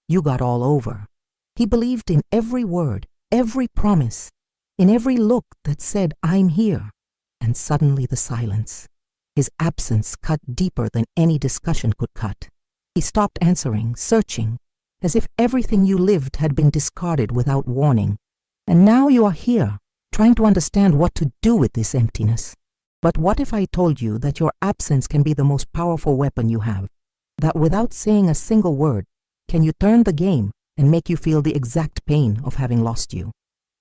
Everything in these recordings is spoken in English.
you got all over. He believed in every word, every promise, in every look that said, I'm here. And suddenly the silence. His absence cut deeper than any discussion could cut. He stopped answering, searching, as if everything you lived had been discarded without warning. And now you are here, trying to understand what to do with this emptiness. But what if I told you that your absence can be the most powerful weapon you have? That without saying a single word, can you turn the game and make you feel the exact pain of having lost you?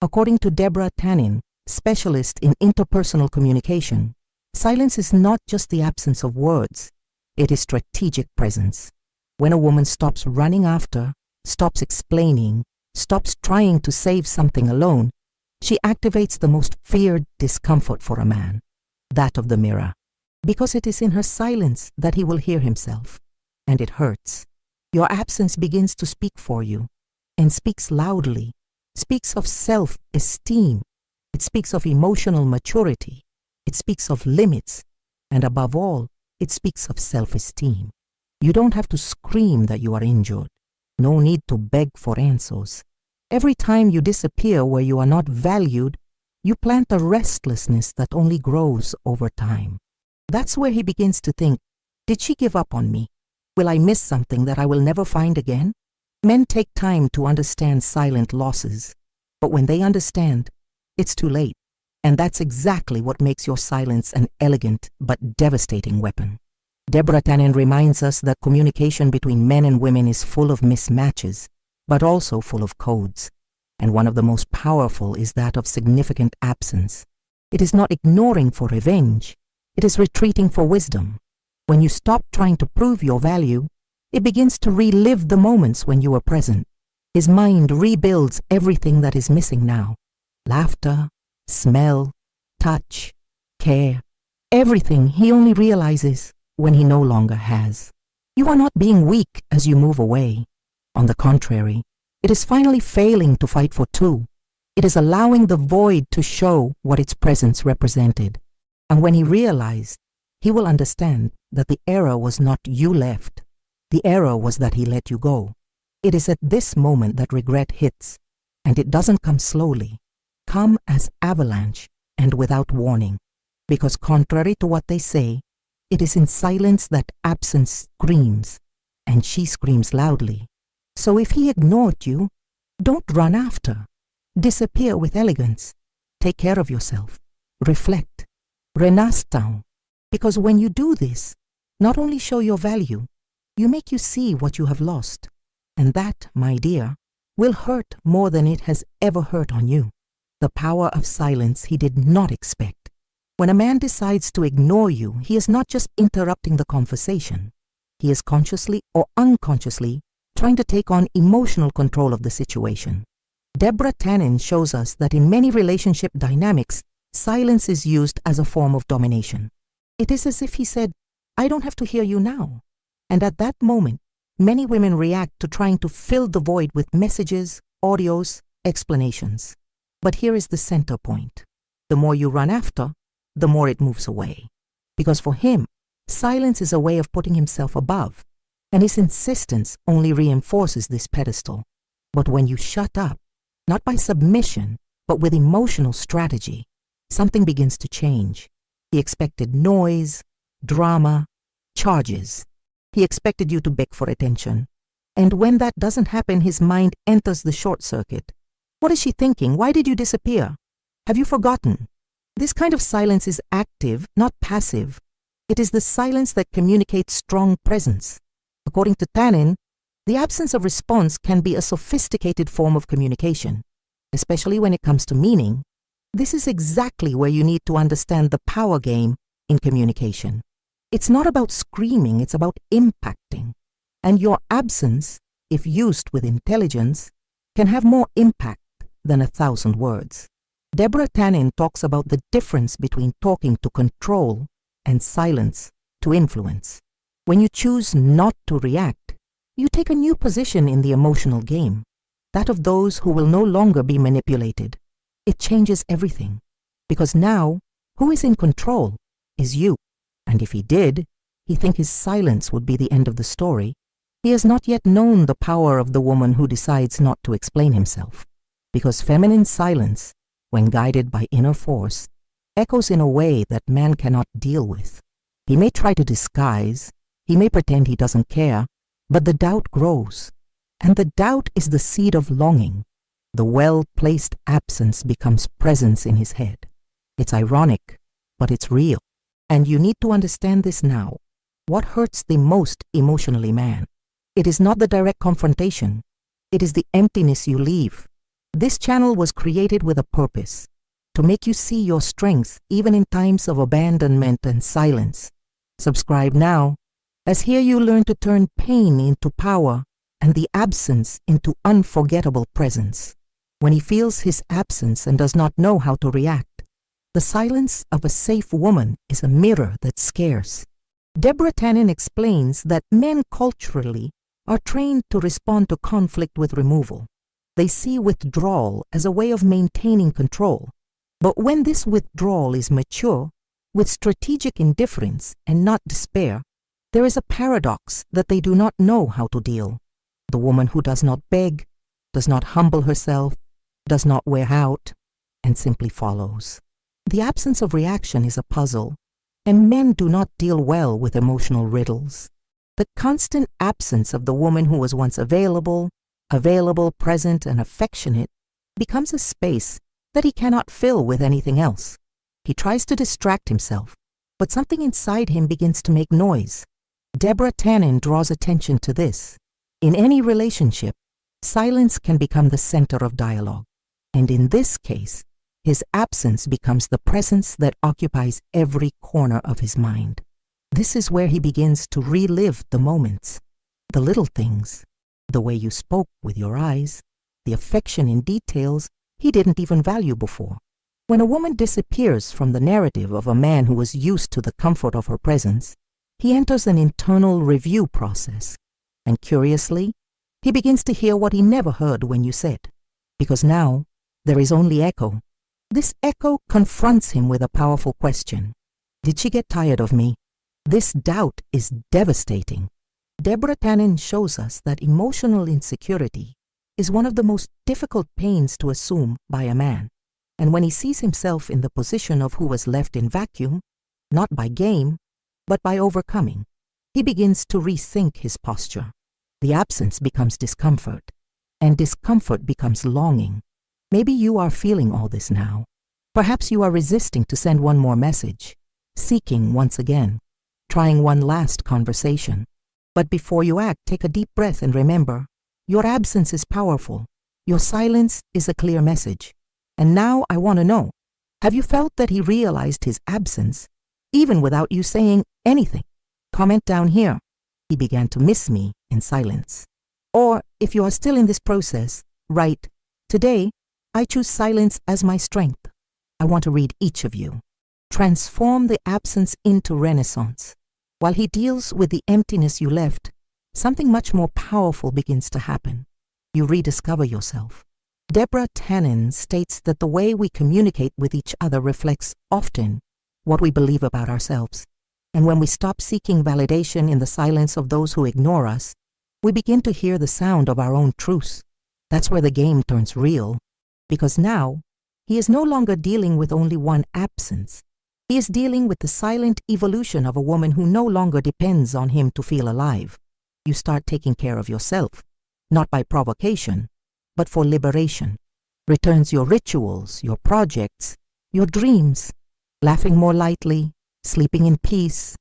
According to Deborah Tannen, specialist in interpersonal communication, silence is not just the absence of words, it is strategic presence. When a woman stops running after, stops explaining, stops trying to save something alone, she activates the most feared discomfort for a man, that of the mirror, because it is in her silence that he will hear himself. And it hurts. Your absence begins to speak for you, and speaks loudly, speaks of self-esteem. It speaks of emotional maturity. It speaks of limits. And above all, it speaks of self-esteem. You don't have to scream that you are injured. No need to beg for answers. Every time you disappear where you are not valued, you plant a restlessness that only grows over time. That's where he begins to think, did she give up on me? Will I miss something that I will never find again? Men take time to understand silent losses, but when they understand, it's too late. And that's exactly what makes your silence an elegant but devastating weapon. Deborah Tannen reminds us that communication between men and women is full of mismatches, but also full of codes. And one of the most powerful is that of significant absence. It is not ignoring for revenge, it is retreating for wisdom. When you stop trying to prove your value, it begins to relive the moments when you were present. His mind rebuilds everything that is missing now. Laughter, smell, touch, care, everything he only realizes when he no longer has. You are not being weak as you move away. On the contrary, it is finally failing to fight for two. It is allowing the void to show what its presence represented. And when he realized, he will understand that the error was not you left. The error was that he let you go. It is at this moment that regret hits, and it doesn't come slowly, come as avalanche and without warning. Because contrary to what they say, it is in silence that absence screams, and she screams loudly. So if he ignored you, don't run after. Disappear with elegance. Take care of yourself. Reflect. Renastan. Because when you do this, not only show your value, you make you see what you have lost. And that, my dear, will hurt more than it has ever hurt on you. The power of silence he did not expect. When a man decides to ignore you, he is not just interrupting the conversation. He is consciously or unconsciously trying to take on emotional control of the situation. Deborah Tannen shows us that in many relationship dynamics, silence is used as a form of domination. It is as if he said, I don't have to hear you now. And at that moment, many women react to trying to fill the void with messages, audios, explanations. But here is the center point. The more you run after, the more it moves away. Because for him, silence is a way of putting himself above, and his insistence only reinforces this pedestal. But when you shut up, not by submission, but with emotional strategy, something begins to change. He expected noise, drama, charges. He expected you to beg for attention. And when that doesn't happen, his mind enters the short circuit. What is she thinking? Why did you disappear? Have you forgotten? This kind of silence is active, not passive. It is the silence that communicates strong presence. According to Tannen, the absence of response can be a sophisticated form of communication, especially when it comes to meaning. This is exactly where you need to understand the power game in communication. It's not about screaming, it's about impacting. And your absence, if used with intelligence, can have more impact than 1,000 words. Deborah Tannen talks about the difference between talking to control and silence to influence. When you choose not to react, you take a new position in the emotional game, that of those who will no longer be manipulated. It changes everything, because now, who is in control is you. And if he did, he'd think his silence would be the end of the story. He has not yet known the power of the woman who decides not to explain himself, because feminine silence, when guided by inner force, echoes in a way that man cannot deal with. He may try to disguise, he may pretend he doesn't care, but the doubt grows, and the doubt is the seed of longing. The well-placed absence becomes presence in his head. It's ironic, but it's real. And you need to understand this now. What hurts the most emotionally, man? It is not the direct confrontation. It is the emptiness you leave. This channel was created with a purpose, to make you see your strengths even in times of abandonment and silence. Subscribe now, as here you learn to turn pain into power and the absence into unforgettable presence. When he feels his absence and does not know how to react, the silence of a safe woman is a mirror that scares. Deborah Tannen explains that men culturally are trained to respond to conflict with removal. They see withdrawal as a way of maintaining control. But when this withdrawal is mature, with strategic indifference and not despair, there is a paradox that they do not know how to deal. The woman who does not beg, does not humble herself, does not wear out, and simply follows. The absence of reaction is a puzzle, and men do not deal well with emotional riddles. The constant absence of the woman who was once available, present, and affectionate becomes a space that he cannot fill with anything else. He tries to distract himself, but something inside him begins to make noise. Deborah Tannen draws attention to this. In any relationship, silence can become the center of dialogue, and in this case, his absence becomes the presence that occupies every corner of his mind. This is where he begins to relive the moments, the little things, the way you spoke with your eyes, the affection in details he didn't even value before. When a woman disappears from the narrative of a man who was used to the comfort of her presence, he enters an internal review process, and curiously, he begins to hear what he never heard when you said, because now there is only echo. This echo confronts him with a powerful question. Did she get tired of me? This doubt is devastating. Deborah Tannen shows us that emotional insecurity is one of the most difficult pains to assume by a man. And when he sees himself in the position of who was left in vacuum, not by game, but by overcoming, he begins to rethink his posture. The absence becomes discomfort, and discomfort becomes longing. Maybe you are feeling all this now. Perhaps you are resisting to send one more message, seeking once again, trying one last conversation. But before you act, take a deep breath and remember, your absence is powerful. Your silence is a clear message. And now I want to know, have you felt that he realized his absence, even without you saying anything? Comment down here. He began to miss me in silence. Or if you are still in this process, write, today, I choose silence as my strength. I want to read each of you. Transform the absence into renaissance. While he deals with the emptiness you left, something much more powerful begins to happen. You rediscover yourself. Deborah Tannen states that the way we communicate with each other reflects often what we believe about ourselves. And when we stop seeking validation in the silence of those who ignore us, we begin to hear the sound of our own truths. That's where the game turns real, because now he is no longer dealing with only one absence. He is dealing with the silent evolution of a woman who no longer depends on him to feel alive. You start taking care of yourself, not by provocation, but for liberation. Returns your rituals, your projects, your dreams, laughing more lightly, sleeping in peace,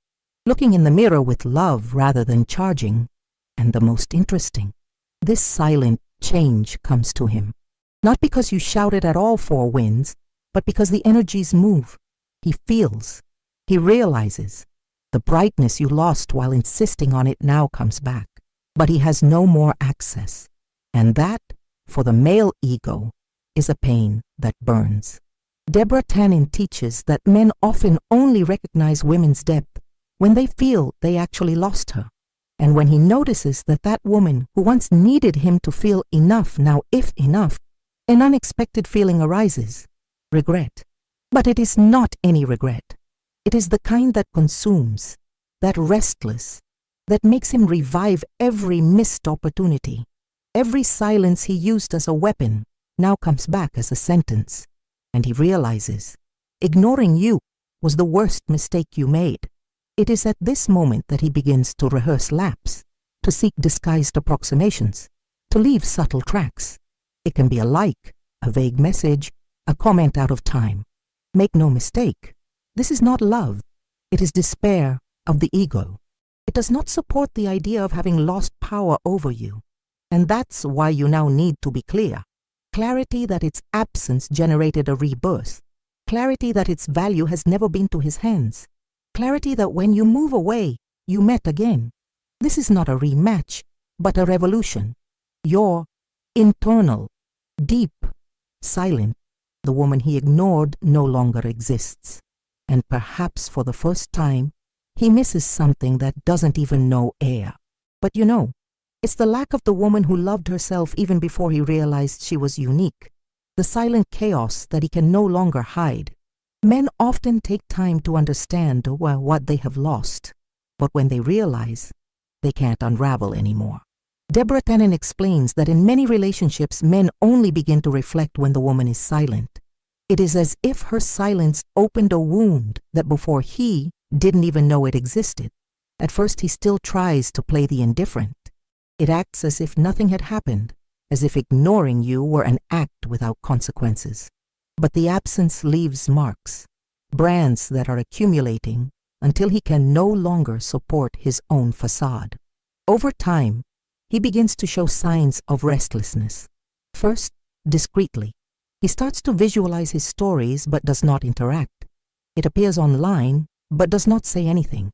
looking in the mirror with love rather than charging. And the most interesting, this silent change comes to him. Not because you shouted at all four winds, but because the energies move. He feels, he realizes. The brightness you lost while insisting on it now comes back, but he has no more access. And that, for the male ego, is a pain that burns. Deborah Tannen teaches that men often only recognize women's depth when they feel they actually lost her. And when he notices that that woman who once needed him to feel enough now if enough, an unexpected feeling arises, regret. But it is not any regret. It is the kind that consumes, that restless, that makes him revive every missed opportunity. Every silence he used as a weapon now comes back as a sentence, and he realizes ignoring you was the worst mistake you made. It is at this moment that he begins to rehearse laps, to seek disguised approximations, to leave subtle tracks. It can be a like, a vague message, a comment out of time. Make no mistake, this is not love. It is despair of the ego. It does not support the idea of having lost power over you. And that's why you now need to be clear. Clarity that its absence generated a rebirth. Clarity that its value has never been to his hands. Clarity that when you move away, you met again. This is not a rematch, but a revolution. Your internal, deep, silent, the woman he ignored no longer exists. And perhaps for the first time, he misses something that doesn't even know air. But you know, it's the lack of the woman who loved herself even before he realized she was unique. The silent chaos that he can no longer hide. Men often take time to understand what they have lost. But when they realize, they can't unravel anymore. Deborah Tannen explains that in many relationships, men only begin to reflect when the woman is silent. It is as if her silence opened a wound that before he didn't even know it existed. At first, he still tries to play the indifferent. It acts as if nothing had happened, as if ignoring you were an act without consequences. But the absence leaves marks, brands that are accumulating until he can no longer support his own facade. Over time, he begins to show signs of restlessness. First, discreetly. He starts to visualize his stories but does not interact. It appears online but does not say anything.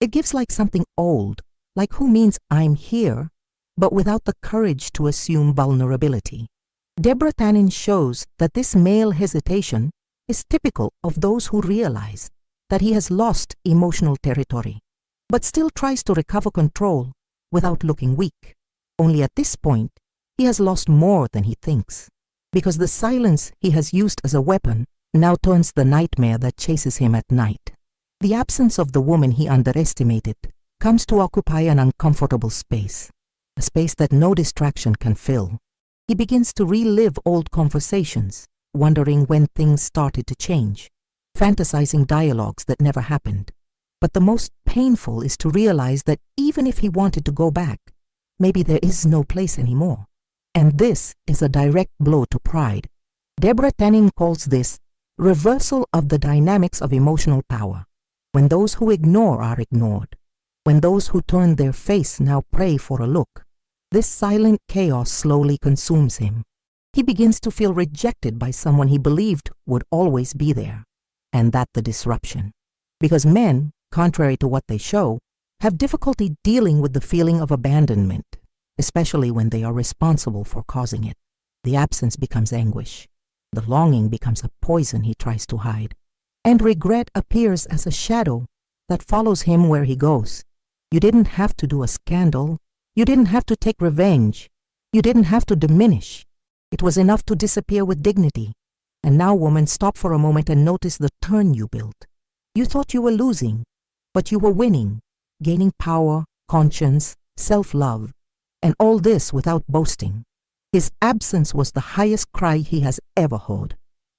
It gives like something old, like who means I'm here, but without the courage to assume vulnerability. Deborah Tannen shows that this male hesitation is typical of those who realize that he has lost emotional territory, but still tries to recover control without looking weak. Only at this point, he has lost more than he thinks, because the silence he has used as a weapon now turns the nightmare that chases him at night. The absence of the woman he underestimated comes to occupy an uncomfortable space, a space that no distraction can fill. He begins to relive old conversations, wondering when things started to change, fantasizing dialogues that never happened. But the most painful is to realize that even if he wanted to go back, maybe there is no place anymore. And this is a direct blow to pride. Deborah Tannen calls this reversal of the dynamics of emotional power. When those who ignore are ignored, when those who turn their face now pray for a look, this silent chaos slowly consumes him. He begins to feel rejected by someone he believed would always be there. And that's the disruption. Because men, contrary to what they show, have difficulty dealing with the feeling of abandonment, especially when they are responsible for causing it. The absence becomes anguish. The longing becomes a poison he tries to hide. And regret appears as a shadow that follows him where he goes. You didn't have to do a scandal. You didn't have to take revenge. You didn't have to diminish. It was enough to disappear with dignity. And now, woman, stop for a moment and notice the turn you built. You thought you were losing, but you were winning, gaining power, conscience, self-love, and all this without boasting. His absence was the highest cry he has ever heard.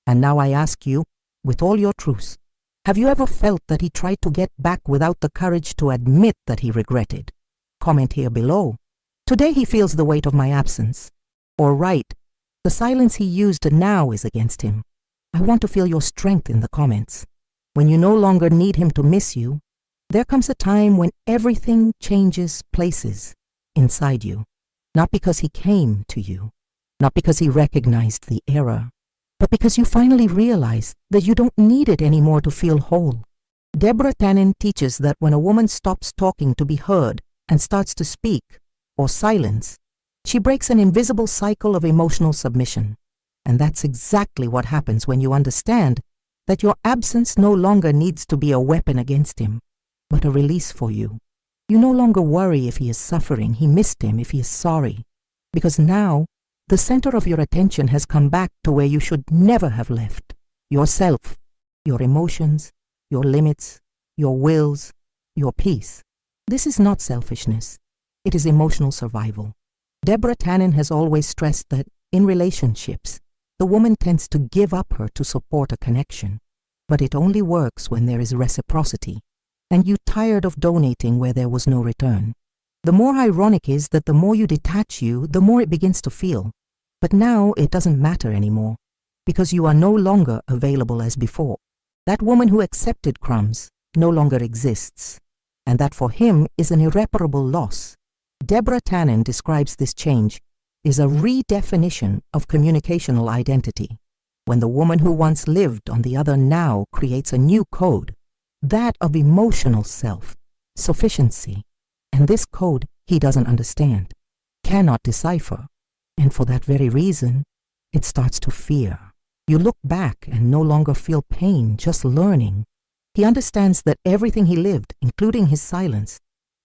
And now I ask you, with all your truth, have you ever felt that he tried to get back without the courage to admit that he regretted? Comment here below. Today he feels the weight of my absence. Or write, the silence he used now is against him. I want to feel your strength in the comments. When you no longer need him to miss you, there comes a time when everything changes places inside you. Not because he came to you, not because he recognized the error, but because you finally realize that you don't need it anymore to feel whole. Deborah Tannen teaches that when a woman stops talking to be heard and starts to speak, or silence, she breaks an invisible cycle of emotional submission. And that's exactly what happens when you understand that your absence no longer needs to be a weapon against him, but a release for you. You no longer worry if he is suffering, he missed him, if he is sorry, because now the center of your attention has come back to where you should never have left: yourself, your emotions, your limits, your wills, your peace. This is not selfishness. It is emotional survival. Deborah Tannen has always stressed that in relationships, the woman tends to give up her to support a connection, but it only works when there is reciprocity, and you tired of donating where there was no return. The more ironic is that the more you detach you, the more it begins to feel. But now it doesn't matter anymore, because you are no longer available as before. That woman who accepted crumbs no longer exists, and that for him is an irreparable loss. Deborah Tannen describes this change as a redefinition of communicational identity, when the woman who once lived on the other now creates a new code, that of emotional self-sufficiency. And this code he doesn't understand, cannot decipher, and for that very reason, it starts to fear. You look back and no longer feel pain, just learning. He understands that everything he lived, including his silence,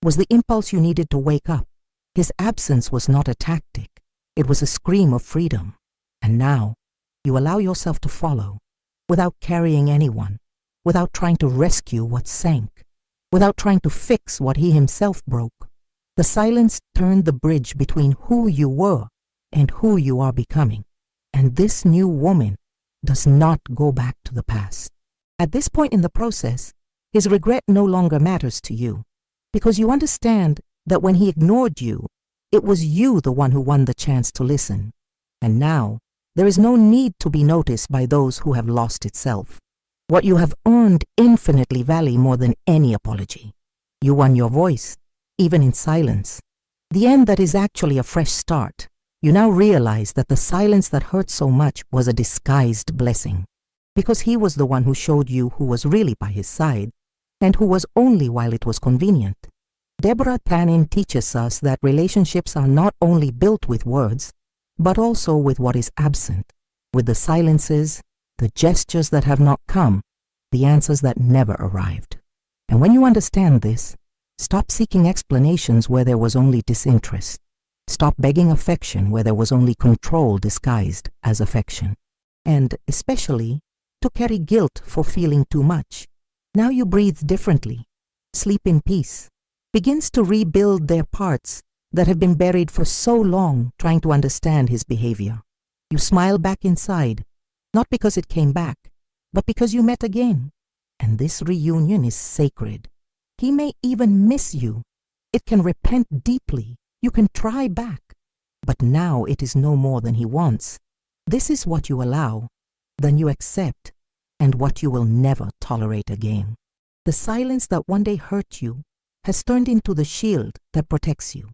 was the impulse you needed to wake up. His absence was not a tactic, it was a scream of freedom. And now, you allow yourself to follow, without carrying anyone, without trying to rescue what sank, without trying to fix what he himself broke. The silence turned the bridge between who you were and who you are becoming. And this new woman does not go back to the past. At this point in the process, his regret no longer matters to you, because you understand that when he ignored you, it was you the one who won the chance to listen. And now, there is no need to be noticed by those who have lost itself. What you have earned infinitely value more than any apology. You won your voice, even in silence. The end that is actually a fresh start. You now realize that the silence that hurt so much was a disguised blessing, because he was the one who showed you who was really by his side, and who was only while it was convenient. Deborah Tannen teaches us that relationships are not only built with words, but also with what is absent, with the silences, the gestures that have not come, the answers that never arrived. And when you understand this, stop seeking explanations where there was only disinterest. Stop begging affection where there was only control disguised as affection. And especially, to carry guilt for feeling too much. Now you breathe differently, sleep in peace, begins to rebuild their parts that have been buried for so long trying to understand his behavior. You smile back inside, not because it came back, but because you met again. And this reunion is sacred. He may even miss you. It can repent deeply. You can try back. But now it is no more than he wants. This is what you allow, then you accept, and what you will never tolerate again. The silence that one day hurt you has turned into the shield that protects you.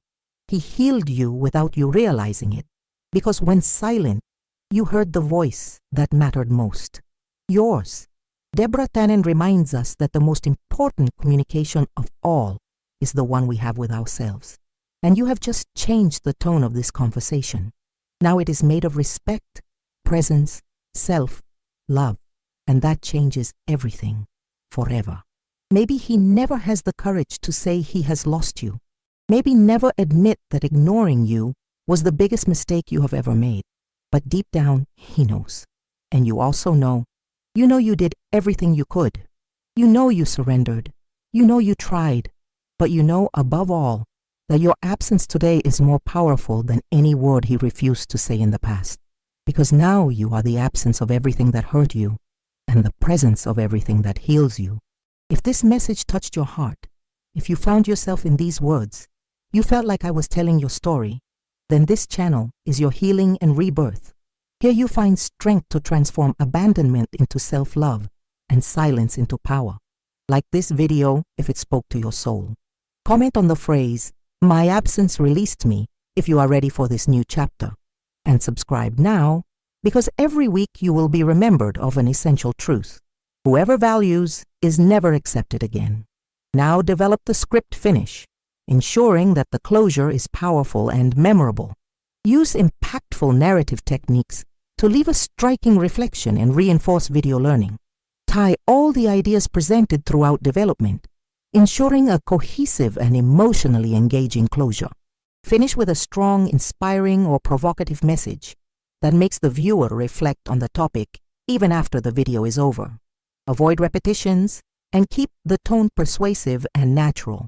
He healed you without you realizing it, because when silent, you heard the voice that mattered most. Yours. Deborah Tannen reminds us that the most important communication of all is the one we have with ourselves. And you have just changed the tone of this conversation. Now it is made of respect, presence, self, love, and that changes everything, forever. Maybe he never has the courage to say he has lost you. Maybe never admit that ignoring you was the biggest mistake you have ever made. But deep down, he knows. And you also know. You know you did everything you could. You know you surrendered. You know you tried. But you know, above all, that your absence today is more powerful than any word he refused to say in the past. Because now you are the absence of everything that hurt you and the presence of everything that heals you. If this message touched your heart, if you found yourself in these words, you felt like I was telling your story, then this channel is your healing and rebirth. Here you find strength to transform abandonment into self-love and silence into power. Like this video if it spoke to your soul. Comment on the phrase, "My absence released me," if you are ready for this new chapter. And subscribe now, because every week you will be remembered of an essential truth. Whoever values is never accepted again. Now develop the script finish, ensuring that the closure is powerful and memorable. Use impactful narrative techniques to leave a striking reflection and reinforce video learning. Tie all the ideas presented throughout development, ensuring a cohesive and emotionally engaging closure. Finish with a strong, inspiring, or provocative message that makes the viewer reflect on the topic even after the video is over. Avoid repetitions and keep the tone persuasive and natural.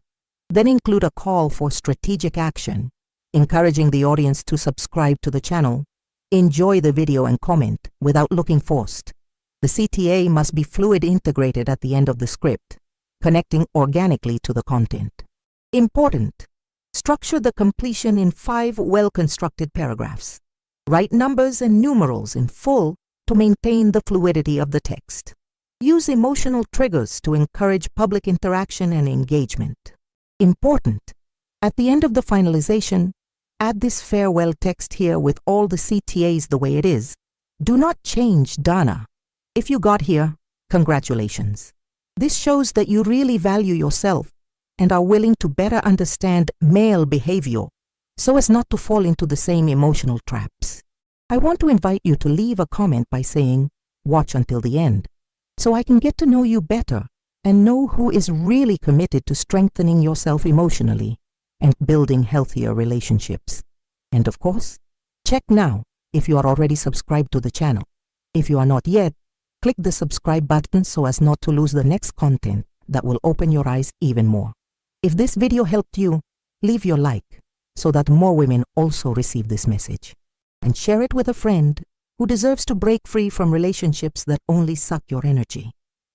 Then include a call for strategic action, encouraging the audience to subscribe to the channel, enjoy the video and comment without looking forced. The CTA must be fluid integrated at the end of the script, connecting organically to the content. Important: structure the completion in 5 well-constructed paragraphs. Write numbers and numerals in full to maintain the fluidity of the text. Use emotional triggers to encourage public interaction and engagement. Important: at the end of the finalization, add this farewell text here with all the CTAs the way it is. Do not change Dana. If you got here, congratulations. This shows that you really value yourself and are willing to better understand male behavior so as not to fall into the same emotional traps. I want to invite you to leave a comment by saying, "Watch until the end," so I can get to know you better and know who is really committed to strengthening yourself emotionally and building healthier relationships. And of course, check now if you are already subscribed to the channel. If you are not yet, click the subscribe button so as not to lose the next content that will open your eyes even more. If this video helped you, leave your like so that more women also receive this message. And share it with a friend who deserves to break free from relationships that only suck your energy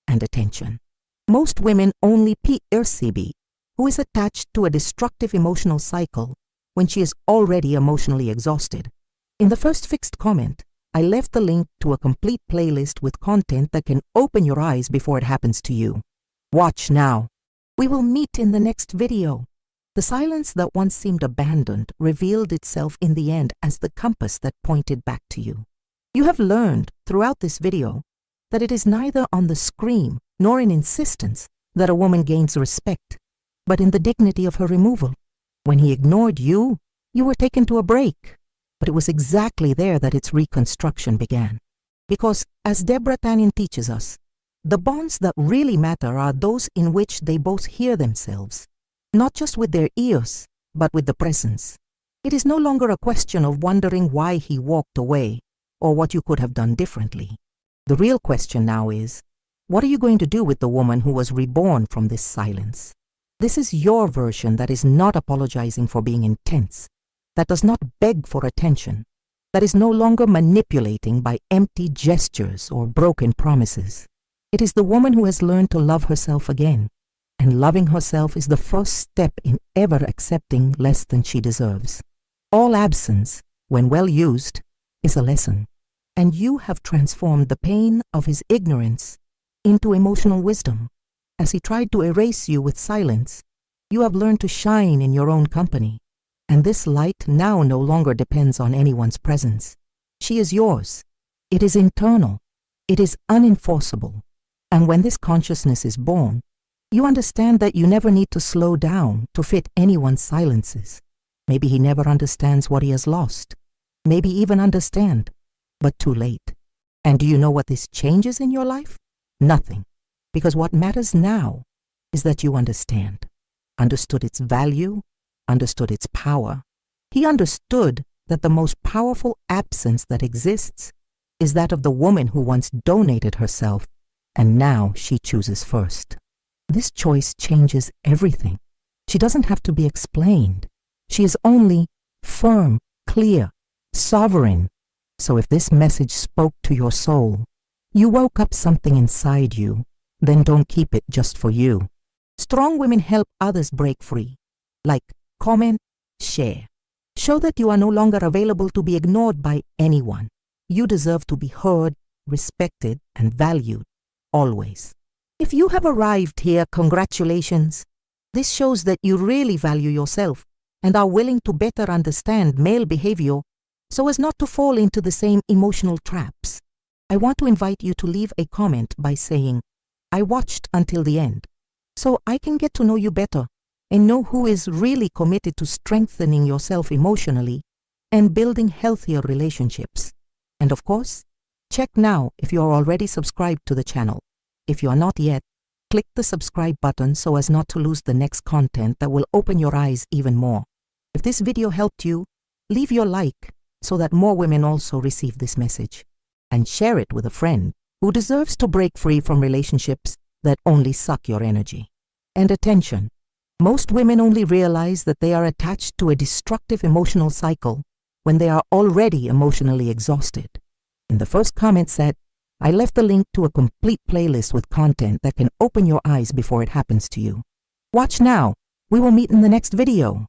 and attention. Most women only PRCB who is attached to a destructive emotional cycle when she is already emotionally exhausted. In the first fixed comment, I left the link to a complete playlist with content that can open your eyes before it happens to you. Watch now. We will meet in the next video. The silence that once seemed abandoned revealed itself in the end as the compass that pointed back to you. You have learned throughout this video that it is neither on the scream nor in insistence that a woman gains respect, but in the dignity of her removal. When he ignored you, you were taken to a break. But it was exactly there that its reconstruction began. Because, as Deborah Tannen teaches us, the bonds that really matter are those in which they both hear themselves, not just with their ears, but with the presence. It is no longer a question of wondering why he walked away or what you could have done differently. The real question now is, what are you going to do with the woman who was reborn from this silence? This is your version that is not apologizing for being intense, that does not beg for attention, that is no longer manipulating by empty gestures or broken promises. It is the woman who has learned to love herself again, and loving herself is the first step in ever accepting less than she deserves. All absence, when well used, is a lesson, and you have transformed the pain of his ignorance into emotional wisdom. As he tried to erase you with silence, you have learned to shine in your own company. And this light now no longer depends on anyone's presence. She is yours. It is internal. It is unenforceable. And when this consciousness is born, you understand that you never need to slow down to fit anyone's silences. Maybe he never understands what he has lost. Maybe even understand, but too late. And do you know what this changes in your life? Nothing. Because what matters now is that you understood its value, understood its power. He understood that the most powerful absence that exists is that of the woman who once donated herself, and now she chooses first. This choice changes everything. She doesn't have to be explained. She is only firm, clear, sovereign. So if this message spoke to your soul, you woke up something inside you, then don't keep it just for you. Strong women help others break free. Like, comment, share. Show that you are no longer available to be ignored by anyone. You deserve to be heard, respected, and valued, always. If you have arrived here, congratulations. This shows that you really value yourself and are willing to better understand male behavior so as not to fall into the same emotional traps. I want to invite you to leave a comment by saying, "I watched until the end," so I can get to know you better and know who is really committed to strengthening yourself emotionally and building healthier relationships. And of course, check now if you are already subscribed to the channel. If you are not yet, click the subscribe button so as not to lose the next content that will open your eyes even more. If this video helped you, leave your like so that more women also receive this message. And share it with a friend who deserves to break free from relationships that only suck your energy and attention. Most women only realize that they are attached to a destructive emotional cycle when they are already emotionally exhausted. In the first comment set, I left the link to a complete playlist with content that can open your eyes before it happens to you. Watch now. We will meet in the next video.